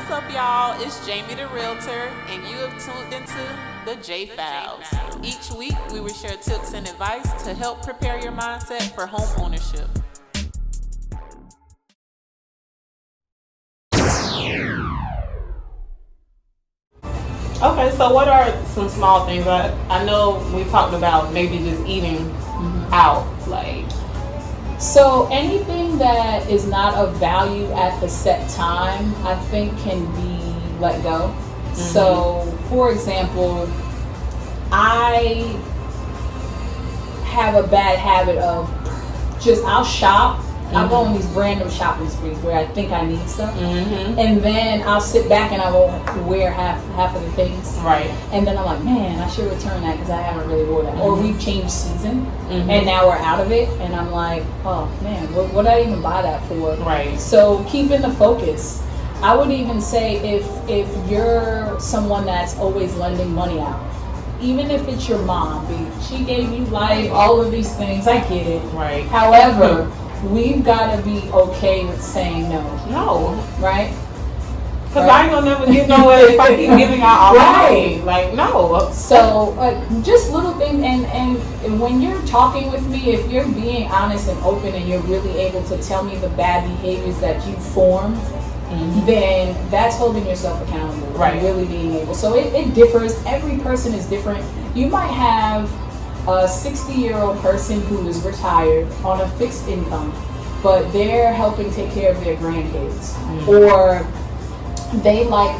What's up, y'all? It's Jamie the Realtor, and you have tuned into the J Files. Each week, we will share tips and advice to help prepare your mindset for home ownership. Okay, so what are some small things? I know we talked about maybe just eating out, like. So anything that is not of value at the set time, I think can be let go. Mm-hmm. So, for example, I have a bad habit of I'll shop. I'll go on these random shopping sprees where I think I need stuff, and then I'll sit back and I won't wear half of the things. Right. And then I'm like, man, I should return that because I haven't really worn that. Or we've changed season, and now we're out of it, and I'm like, oh man, what did I even buy that for? Right. So keeping the focus. I would even say if you're someone that's always lending money out, even if it's your mom, she gave you life, all of these things, I get it. Right. However, we've got to be okay with saying no. No. Right? Because I ain't going to never get nowhere if I keep giving out all money. Like, no. So, just little things. And when you're talking with me, if you're being honest and open and you're really able to tell me the bad behaviors that you formed, then that's holding yourself accountable. Right. And really being able. So it differs. Every person is different. You might have a 60-year-old person who is retired on a fixed income, but they're helping take care of their grandkids. Or they like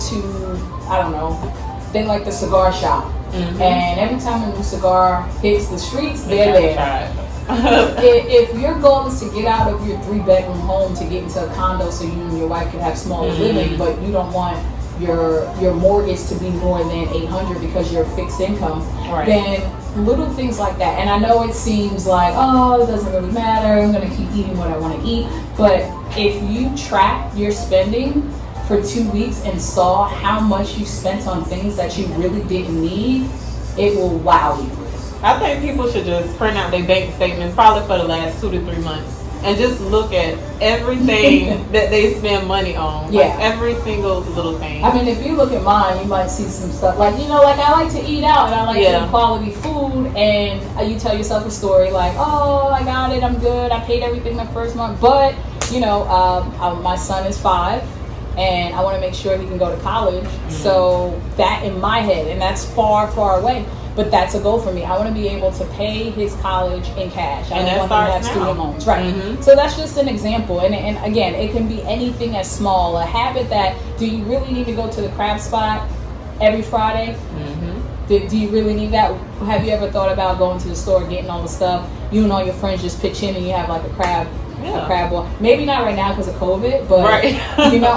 they like the cigar shop. And every time a new cigar hits the streets, they're there. If your goal is to get out of your 3-bedroom home to get into a condo so you and your wife can have smaller living, but you don't want your mortgage to be more than $800 because you're fixed income, then little things like that. And I know it seems like, oh, it doesn't really matter, I'm going to keep eating what I want to eat. But if you track your spending for 2 weeks and saw how much you spent on things that you really didn't need, it will wow you. I think people should just print out their bank statements probably for the last 2 to 3 months and just look at everything that they spend money on. Like every single little thing. I mean, if you look at mine, you might see some stuff like, like I like to eat out and I like to eat quality food, and you tell yourself a story like, oh, I got it, I'm good, I paid everything the first month, but my son is 5 and I want to make sure he can go to college. So that in my head, and that's far away, but that's a goal for me. I want to be able to pay his college in cash. I don't want him to have student loans. Right. So that's just an example. And again, it can be anything as small. A habit that, do you really need to go to the crab spot every Friday? Do you really need that? Have you ever thought about going to the store, getting all the stuff? You and all your friends just pitch in and you have like a crab ball. Maybe not right now because of COVID, but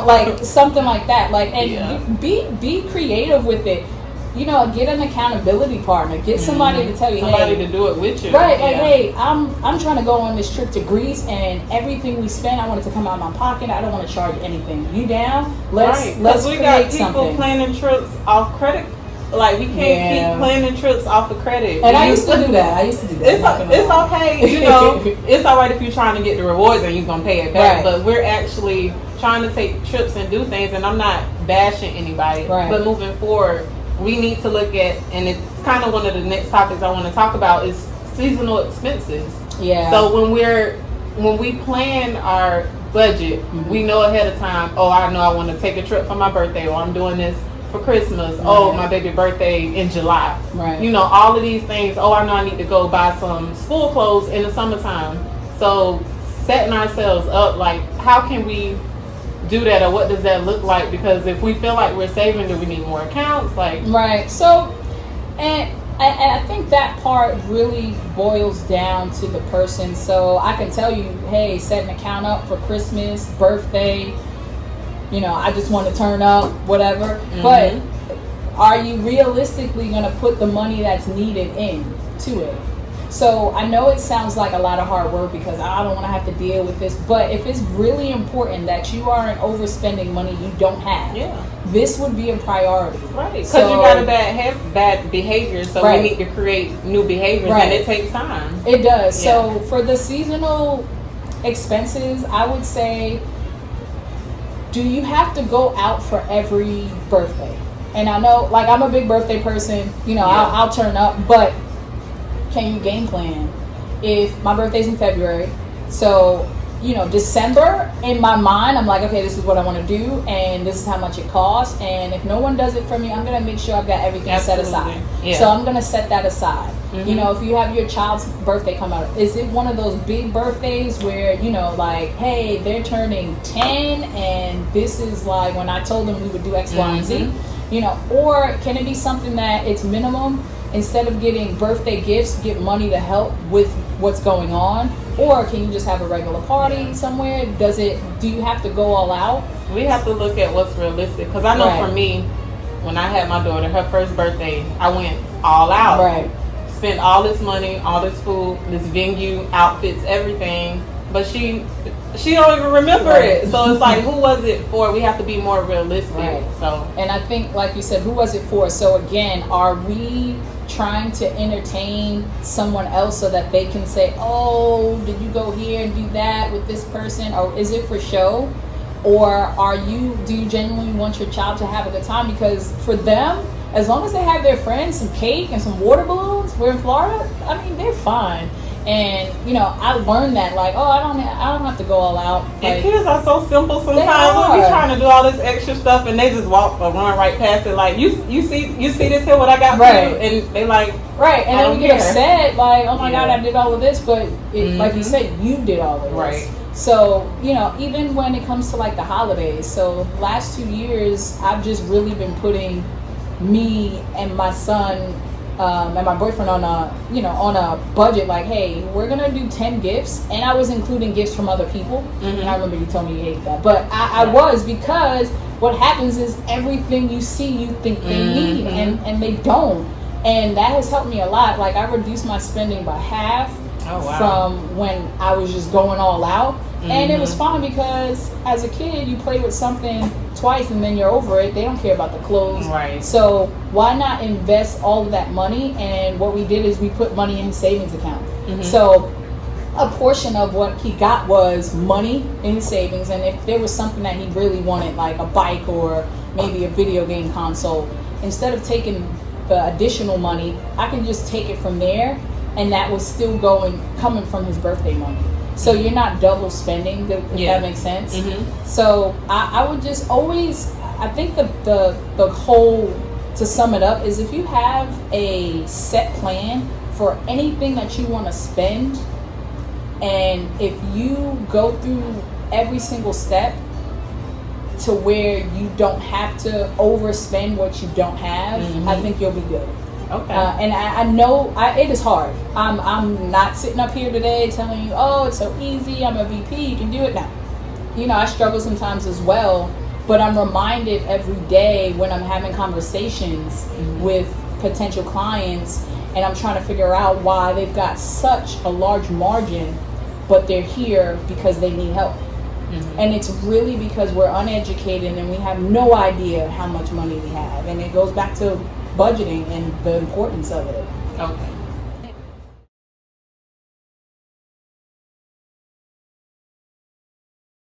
like something like that. Like, and be creative with it. Get an accountability partner. Get somebody to tell you, somebody to do it with you. Right, like, hey, I'm trying to go on this trip to Greece, and everything we spend, I want it to come out of my pocket. I don't want to charge anything. You down? Let's we got people planning trips off credit. Like, we can't keep planning trips off of credit. And I used to do that. It's okay. It's all right if you're trying to get the rewards and you're gonna pay it back. But we're actually trying to take trips and do things, and I'm not bashing anybody. Right. But moving forward, we need to look at, and it's kind of one of the next topics I want to talk about, is seasonal expenses. Yeah. So when we plan our budget, we know ahead of time, oh, I know I want to take a trip for my birthday, or I'm doing this for Christmas. Oh, my baby birthday in July. Right. All of these things. Oh, I know I need to go buy some school clothes in the summertime. So setting ourselves up, like, how can we do that, or what does that look like? Because if we feel like we're saving, do we need more accounts? Like, so and I think that part really boils down to the person. So I can tell you, hey, set an account up for Christmas, birthday, I just want to turn up, whatever. But are you realistically going to put the money that's needed into it? So I know it sounds like a lot of hard work because I don't want to have to deal with this, but if it's really important that you aren't overspending money you don't have, this would be a priority. Right, because you got a bad behavior, so we need to create new behaviors, and it takes time. It does. So for the seasonal expenses, I would say do you have to go out for every birthday? And I know, like, I'm a big birthday person, you know, I'll turn up, but can you game plan? If my birthday's in February, so, you know, December, in my mind, I'm like, okay, this is what I want to do, and this is how much it costs, and if no one does it for me, I'm going to make sure I've got everything set aside. Yeah. So I'm going to set that aside. You know, if you have your child's birthday come out, is it one of those big birthdays where, you know, like, hey, they're turning 10, and this is like when I told them we would do X, Y, and Z, you know, or can it be something that it's minimum? Instead of getting birthday gifts, get money to help with what's going on, or can you just have a regular party somewhere? Do you have to go all out? We have to look at what's realistic, because I know for me, when I had my daughter, her first birthday, I went all out. Right. Spent all this money, all this food, this venue, outfits, everything, but she don't even remember it. So it's like, who was it for? We have to be more realistic. Right. So, and I think, like you said, who was it for? So again, are we trying to entertain someone else so that they can say, oh, did you go here and do that with this person? Or is it for show? Or do you genuinely want your child to have a good time? Because for them, as long as they have their friends, some cake and some water balloons, we're in Florida, I mean, they're fine. And, you know, I learned that, like, oh, I don't have to go all out. Like, and kids are so simple sometimes. We'll be trying to do all this extra stuff, and they just walk or run right past it. Like, you see this here, what I got for you? And they like, and then we get upset, like, oh my God, I did all of this, but like you said, you did all of this. Right. So, you know, even when it comes to like the holidays, so last 2 years, I've just really been putting me and my son and my boyfriend on a budget. Like, hey, we're gonna do 10 gifts, and I was including gifts from other people. And I remember you told me you hate that, but I was, because what happens is everything you see you think they need, and they don't, and that has helped me a lot. Like, I reduced my spending by half from when I was just going all out. And it was fun, because as a kid, you play with something twice and then you're over it. They don't care about the clothes. Right. So why not invest all of that money? And what we did is we put money in his savings account. So a portion of what he got was money in his savings. And if there was something that he really wanted, like a bike or maybe a video game console, instead of taking the additional money, I can just take it from there. And that was still coming from his birthday money. So you're not double spending, if that makes sense. So I would just always, I think the whole, to sum it up, is if you have a set plan for anything that you want to spend, and if you go through every single step to where you don't have to overspend what you don't have, I think you'll be good. Okay. And I know it is hard. I'm not sitting up here today telling you, oh, it's so easy, I'm a VP, you can do it now. You know, I struggle sometimes as well, but I'm reminded every day when I'm having conversations with potential clients, and I'm trying to figure out why they've got such a large margin, but they're here because they need help. And it's really because we're uneducated and we have no idea how much money we have. And it goes back to budgeting and the importance of it. Okay.